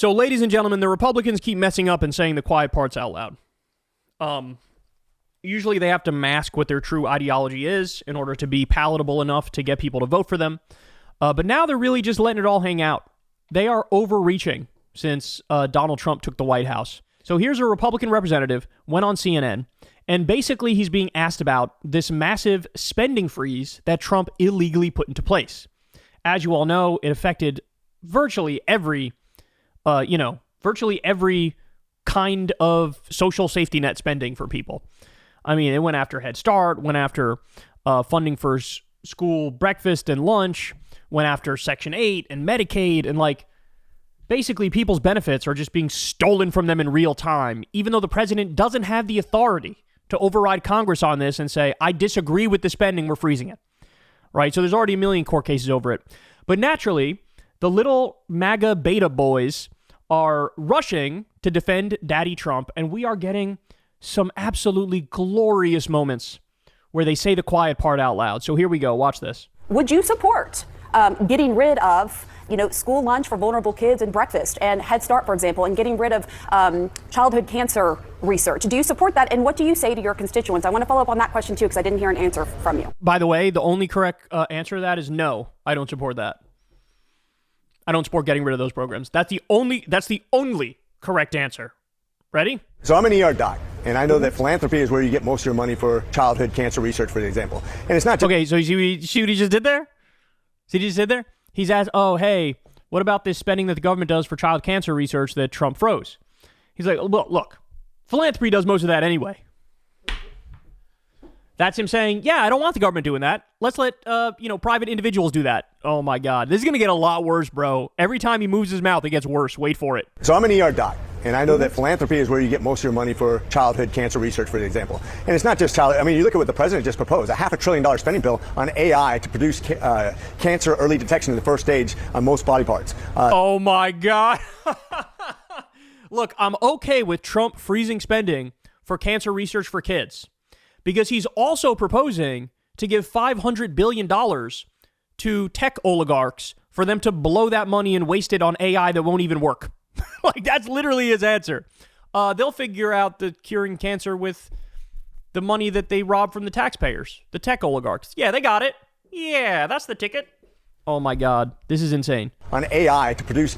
So, ladies and gentlemen, the Republicans keep messing up and saying the quiet parts out loud. Usually they have to mask what their true ideology is in order to be palatable enough to get people to vote for them. But now they're really just letting it all hang out. They are overreaching since Donald Trump took the White House. So here's a Republican representative, went on CNN, and basically he's being asked about this massive spending freeze that Trump illegally put into place. As you all know, it affected virtually every kind of social safety net spending for people. I mean, it went after Head Start, went after funding for school breakfast and lunch, went after Section 8 and Medicaid, and basically people's benefits are just being stolen from them in real time, even though the president doesn't have the authority to override Congress on this and say, I disagree with the spending, we're freezing it. Right? So there's already a million court cases over it. But naturally, the little MAGA beta boys are rushing to defend Daddy Trump, and we are getting some absolutely glorious moments where they say the quiet part out loud. So here we go. Watch this. Would you support getting rid of, school lunch for vulnerable kids and breakfast and Head Start, for example, and getting rid of childhood cancer research? Do you support that? And what do you say to your constituents? I want to follow up on that question, too, because I didn't hear an answer from you. By the way, the only correct answer to that is no, I don't support that. I don't support getting rid of those programs. That's the only correct answer. Ready? So I'm an ER doc, and I know that philanthropy is where you get most of your money for childhood cancer research, for example. And it's not just... Okay, so you see what he just did there? See what he just did there? He's asked, oh, hey, what about this spending that the government does for child cancer research that Trump froze? He's like, look, philanthropy does most of that anyway. That's him saying, yeah, I don't want the government doing that. Let's let, private individuals do that. Oh, my God. This is going to get a lot worse, bro. Every time he moves his mouth, it gets worse. Wait for it. So I'm an ER doc, and I know that philanthropy is where you get most of your money for childhood cancer research, for example. And it's not just you look at what the president just proposed, a $500 billion spending bill on AI to produce cancer early detection in the first stage on most body parts. Oh, my God. Look, I'm okay with Trump freezing spending for cancer research for kids, because he's also proposing to give $500 billion to tech oligarchs for them to blow that money and waste it on AI that won't even work. That's literally his answer. They'll figure out the curing cancer with the money that they rob from the taxpayers, the tech oligarchs. Yeah, they got it. Yeah, that's the ticket. Oh, my God. This is insane. On AI to produce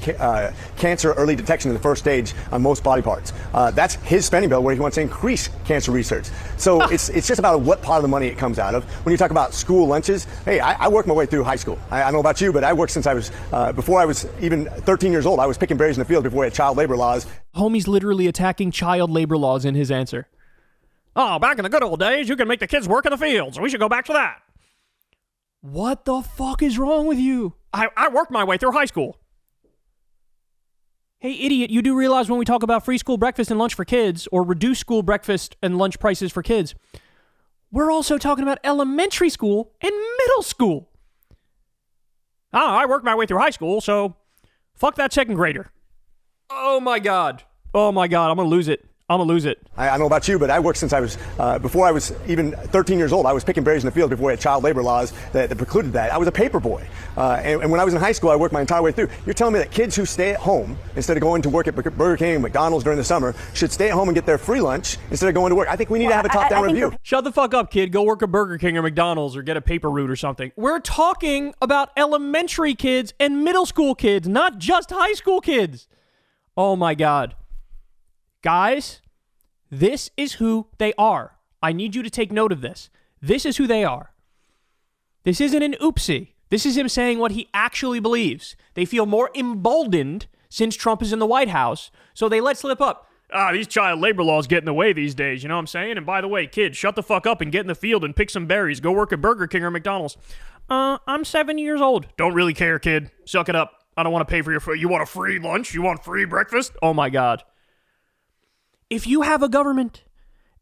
cancer early detection in the first stage on most body parts. That's his spending bill where he wants to increase cancer research. So it's just about what part of the money it comes out of. When you talk about school lunches, hey, I worked my way through high school. I don't know about you, but I worked since I was, before I was even 13 years old. I was picking berries in the field before we had child labor laws. Homie's literally attacking child labor laws in his answer. Oh, back in the good old days, you could make the kids work in the fields. We should go back to that. What the fuck is wrong with you? I worked my way through high school. Hey, idiot, you do realize when we talk about free school breakfast and lunch for kids, or reduced school breakfast and lunch prices for kids, we're also talking about elementary school and middle school. I worked my way through high school, so fuck that second grader. Oh my God, I'm going to lose it. I don't know about you, but I worked since I was, before I was even 13 years old. I was picking berries in the field before we had child labor laws that precluded that. I was a paper boy. And when I was in high school, I worked my entire way through. You're telling me that kids who stay at home, instead of going to work at Burger King and McDonald's during the summer, should stay at home and get their free lunch instead of going to work? I think we need to have a top-down review. Shut the fuck up, kid. Go work at Burger King or McDonald's or get a paper route or something. We're talking about elementary kids and middle school kids, not just high school kids. Oh, my God. Guys, this is who they are. I need you to take note of this. This is who they are. This isn't an oopsie. This is him saying what he actually believes. They feel more emboldened since Trump is in the White House, so they let slip up. These child labor laws get in the way these days, you know what I'm saying? And by the way, kids, shut the fuck up and get in the field and pick some berries. Go work at Burger King or McDonald's. I'm 7 years old. Don't really care, kid. Suck it up. I don't want to pay for your food. You want a free lunch? You want free breakfast? Oh, my God. If you have a government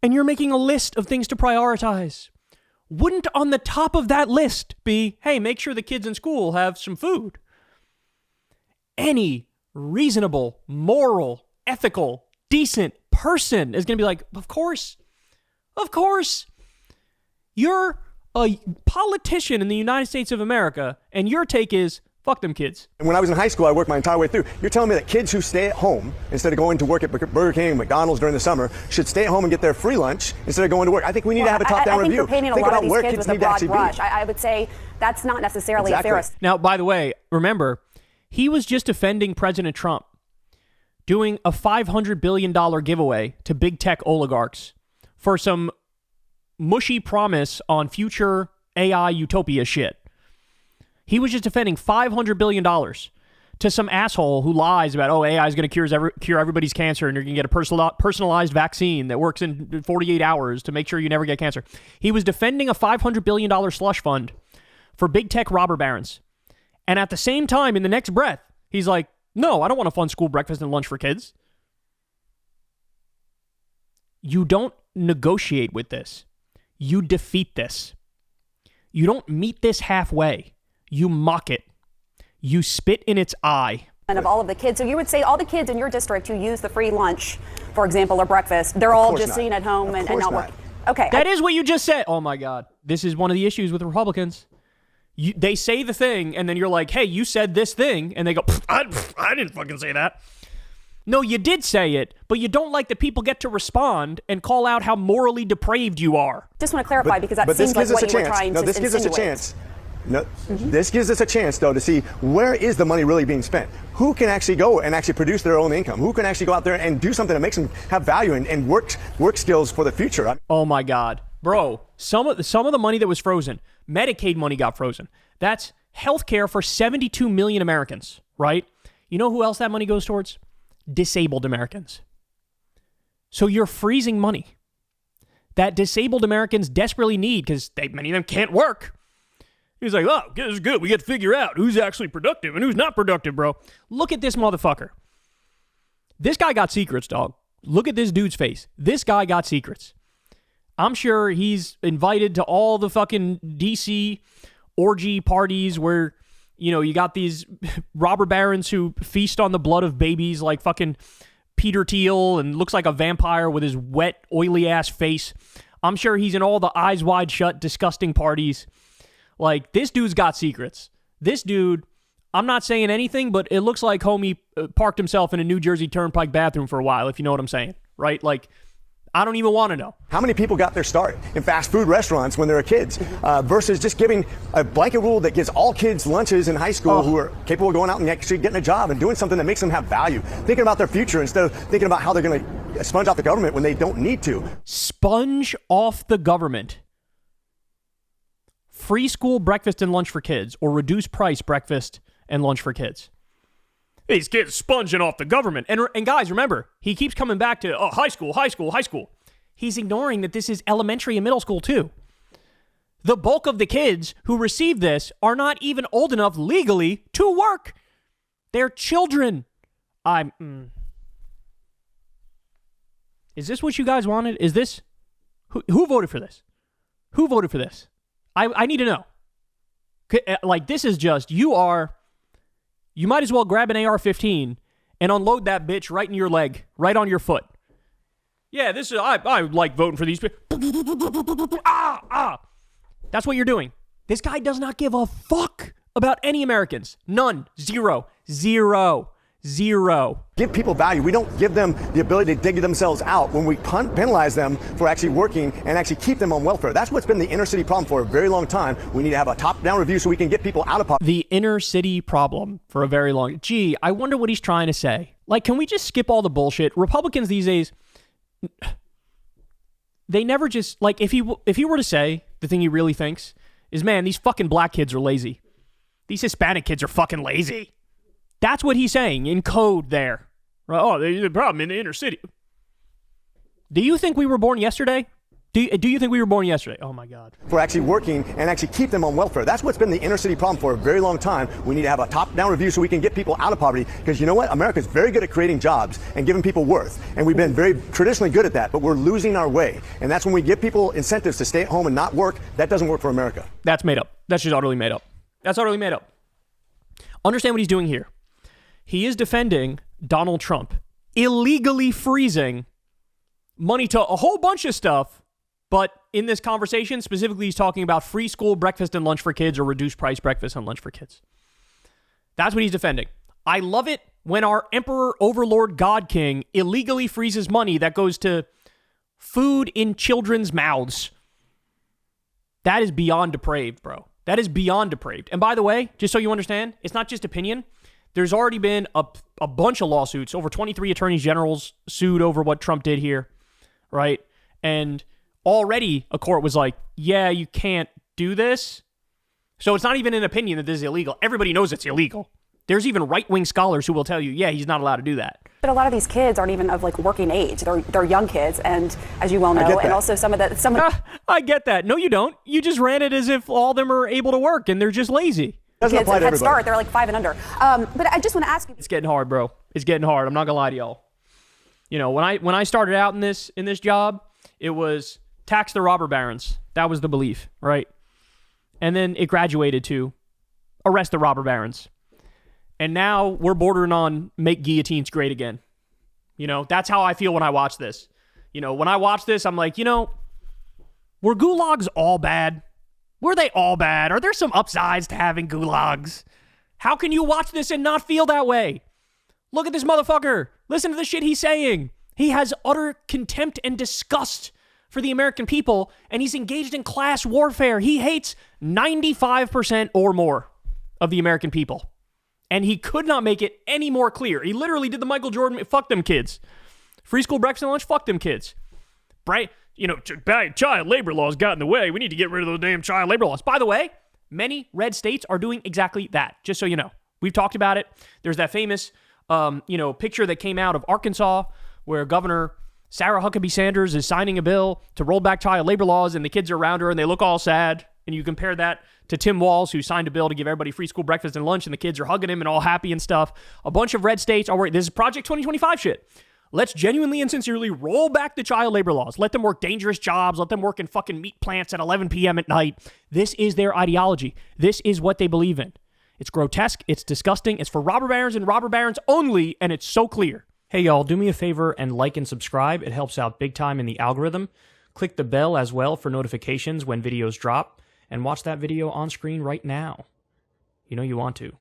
and you're making a list of things to prioritize, wouldn't on the top of that list be, hey, make sure the kids in school have some food? Any reasonable, moral, ethical, decent person is going to be like, of course. You're a politician in the United States of America, and your take is, Fuck them kids. And when I was in high school, I worked my entire way through. You're telling me that kids who stay at home instead of going to work at Burger King and McDonald's during the summer should stay at home and get their free lunch instead of going to work. I think we need to have a top-down review. I think you're painting a lot of these kids with a broad brush. Be. I would say that's not necessarily a fair. Now, by the way, remember, he was just defending President Trump doing a $500 billion giveaway to big tech oligarchs for some mushy promise on future AI utopia shit. He was just defending $500 billion to some asshole who lies about, oh, AI is going to cure everybody's cancer and you're going to get a personalized vaccine that works in 48 hours to make sure you never get cancer. He was defending a $500 billion slush fund for big tech robber barons. And at the same time, in the next breath, he's like, no, I don't want to fund school breakfast and lunch for kids. You don't negotiate with this. You defeat this. You don't meet this halfway. You mock it. You spit in its eye. And of all of the kids, so you would say all the kids in your district who use the free lunch, for example, or breakfast, they're all just sitting at home and not working. Okay. That is what you just said. Oh my God. This is one of the issues with Republicans. They say the thing, and then you're like, hey, you said this thing. And they go, I didn't fucking say that. No, you did say it, but you don't like that people get to respond and call out how morally depraved you are. Just want to clarify because that seems like what you were trying to insinuate. This gives us a chance. No, This gives us a chance, though, to see where is the money really being spent. Who can actually go and actually produce their own income? Who can actually go out there and do something that makes them have value and work skills for the future? Oh, my God. Bro, some of the money that was frozen, Medicaid money got frozen. That's health care for 72 million Americans, right? You know who else that money goes towards? Disabled Americans. So you're freezing money that disabled Americans desperately need because many of them can't work. He's like, oh, this is good. We get to figure out who's actually productive and who's not productive, bro. Look at this motherfucker. This guy got secrets, dog. Look at this dude's face. This guy got secrets. I'm sure he's invited to all the fucking DC orgy parties where, you know, you got these robber barons who feast on the blood of babies like fucking Peter Thiel and looks like a vampire with his wet, oily-ass face. I'm sure he's in all the eyes wide shut, disgusting parties. Like, this dude's got secrets. This dude, I'm not saying anything, but it looks like homie parked himself in a New Jersey Turnpike bathroom for a while, if you know what I'm saying, right? Like, I don't even want to know. How many people got their start in fast food restaurants when they were kids versus just giving a blanket rule that gives all kids lunches in high school who are capable of going out and actually getting a job and doing something that makes them have value, thinking about their future instead of thinking about how they're going to sponge off the government when they don't need to. Sponge off the government. Free school breakfast and lunch for kids or reduced price breakfast and lunch for kids. These kids sponging off the government. And guys, remember, he keeps coming back to high school. He's ignoring that this is elementary and middle school too. The bulk of the kids who receive this are not even old enough legally to work. They're children. Is this what you guys wanted? Is this... Who voted for this? Who voted for this? I need to know. Like, this is just... You might as well grab an AR-15 and unload that bitch right in your leg, right on your foot. Yeah, this is... I like voting for these people. That's what you're doing. This guy does not give a fuck about any Americans. None. Zero. Give people value. We don't give them the ability to dig themselves out when we penalize them for actually working and actually keep them on welfare. That's what's been the inner city problem for a very long time. We need to have a top-down review so we can get people out of poverty. The inner city problem for a very long... Gee, I wonder what he's trying to say. Like, can we just skip all the bullshit? Republicans these days, they never just... Like, if he were to say the thing he really thinks is, man, these fucking black kids are lazy. These Hispanic kids are fucking lazy. That's what he's saying in code there. Oh, the problem in the inner city. Do you think we were born yesterday? Do you think we were born yesterday? Oh, my God. For actually working and actually keep them on welfare. That's what's been the inner city problem for a very long time. We need to have a top-down review so we can get people out of poverty. Because you know what? America's very good at creating jobs and giving people worth. And we've been very traditionally good at that, but we're losing our way. And that's when we give people incentives to stay at home and not work. That doesn't work for America. That's made up. That's just utterly made up. That's utterly made up. Understand what he's doing here. He is defending Donald Trump illegally freezing money to a whole bunch of stuff, but in this conversation, specifically, he's talking about free school breakfast and lunch for kids or reduced price breakfast and lunch for kids. That's what he's defending. I love it when our emperor, overlord, god king illegally freezes money that goes to food in children's mouths. That is beyond depraved, bro. That is beyond depraved. And by the way, just so you understand, it's not just opinion. There's already been a bunch of lawsuits. Over 23 attorneys generals sued over what Trump did here, right? And already a court was like, yeah, you can't do this. So it's not even an opinion that this is illegal. Everybody knows it's illegal. There's even right-wing scholars who will tell you, yeah, he's not allowed to do that. But a lot of these kids aren't even of like working age. They're young kids, and as you well know, and also some of the I get that. No, you don't. You just ran it as if all of them are able to work and they're just lazy. Kids at Head Start, they're like 5 and under. But I just want to ask you. It's getting hard, bro. It's getting hard. I'm not gonna lie to y'all. You know, when I started out in this job, it was tax the robber barons. That was the belief, right? And then it graduated to arrest the robber barons. And now we're bordering on make guillotines great again. You know, that's how I feel when I watch this. You know, when I watch this, I'm like, you know, were gulags all bad? Were they all bad? Are there some upsides to having gulags? How can you watch this and not feel that way? Look at this motherfucker. Listen to the shit he's saying. He has utter contempt and disgust for the American people, and he's engaged in class warfare. He hates 95% or more of the American people. And he could not make it any more clear. He literally did the Michael Jordan, fuck them kids. Free school breakfast and lunch, fuck them kids. Right? You know, child labor laws got in the way. We need to get rid of those damn child labor laws. By the way, many red states are doing exactly that, just so you know. We've talked about it. There's that famous, picture that came out of Arkansas where Governor Sarah Huckabee Sanders is signing a bill to roll back child labor laws, and the kids are around her and they look all sad. And you compare that to Tim Walz, who signed a bill to give everybody free school breakfast and lunch, and the kids are hugging him and all happy and stuff. A bunch of red states are worried. This is Project 2025 shit. Let's genuinely and sincerely roll back the child labor laws. Let them work dangerous jobs. Let them work in fucking meat plants at 11 p.m. at night. This is their ideology. This is what they believe in. It's grotesque. It's disgusting. It's for robber barons and robber barons only, and it's so clear. Hey, y'all, do me a favor and like and subscribe. It helps out big time in the algorithm. Click the bell as well for notifications when videos drop. And watch that video on screen right now. You know you want to.